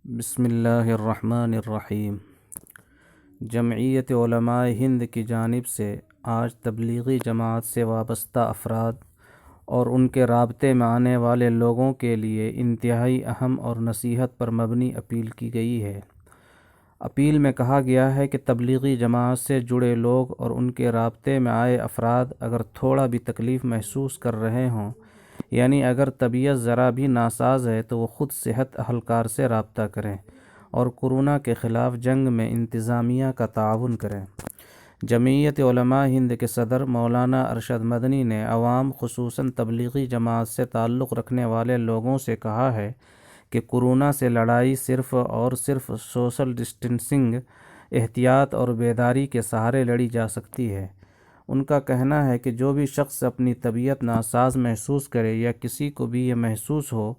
بسم اللہ الرحمن الرحیم۔ جمعیت علماء ہند کی جانب سے آج تبلیغی جماعت سے وابستہ افراد اور ان کے رابطے میں آنے والے لوگوں کے لیے انتہائی اہم اور نصیحت پر مبنی اپیل کی گئی ہے۔ اپیل میں کہا گیا ہے کہ تبلیغی جماعت سے جڑے لوگ اور ان کے رابطے میں آئے افراد اگر تھوڑا بھی تکلیف محسوس کر رہے ہوں، یعنی اگر طبیعت ذرا بھی ناساز ہے، تو وہ خود صحت اہلکار سے رابطہ کریں اور کورونا کے خلاف جنگ میں انتظامیہ کا تعاون کریں۔ جمعیت علماء ہند کے صدر مولانا ارشد مدنی نے عوام خصوصاً تبلیغی جماعت سے تعلق رکھنے والے لوگوں سے کہا ہے کہ کورونا سے لڑائی صرف اور صرف سوشل ڈسٹینسنگ، احتیاط اور بیداری کے سہارے لڑی جا سکتی ہے۔ ان کا کہنا ہے کہ جو بھی شخص اپنی طبیعت ناساز محسوس کرے یا کسی کو بھی یہ محسوس ہو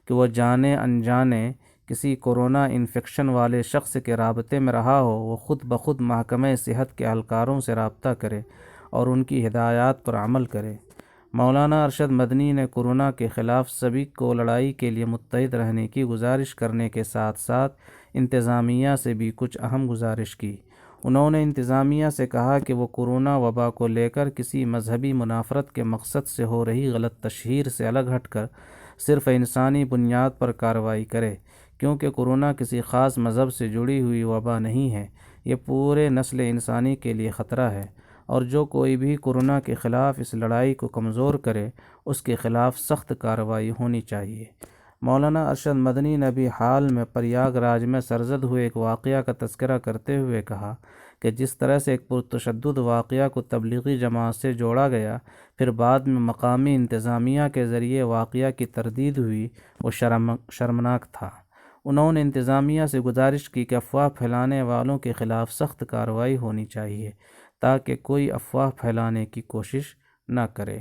کہ وہ جانے انجانے کسی کورونا انفیکشن والے شخص کے رابطے میں رہا ہو، وہ خود بخود محکمہ صحت کے اہلکاروں سے رابطہ کرے اور ان کی ہدایات پر عمل کرے۔ مولانا ارشد مدنی نے کورونا کے خلاف سبھی کو لڑائی کے لیے متحد رہنے کی گزارش کرنے کے ساتھ ساتھ انتظامیہ سے بھی کچھ اہم گزارش کی۔ انہوں نے انتظامیہ سے کہا کہ وہ کورونا وبا کو لے کر کسی مذہبی منافرت کے مقصد سے ہو رہی غلط تشہیر سے الگ ہٹ کر صرف انسانی بنیاد پر کارروائی کرے، کیونکہ کورونا کسی خاص مذہب سے جڑی ہوئی وبا نہیں ہے، یہ پورے نسل انسانی کے لیے خطرہ ہے، اور جو کوئی بھی کورونا کے خلاف اس لڑائی کو کمزور کرے، اس کے خلاف سخت کارروائی ہونی چاہیے۔ مولانا ارشد مدنی نے بھی حال میں پریاگ راج میں سرزد ہوئے ایک واقعہ کا تذکرہ کرتے ہوئے کہا کہ جس طرح سے ایک پرتشدد واقعہ کو تبلیغی جماعت سے جوڑا گیا، پھر بعد میں مقامی انتظامیہ کے ذریعے واقعہ کی تردید ہوئی، وہ شرمناک تھا۔ انہوں نے انتظامیہ سے گزارش کی کہ افواہ پھیلانے والوں کے خلاف سخت کارروائی ہونی چاہیے تاکہ کوئی افواہ پھیلانے کی کوشش نہ کرے۔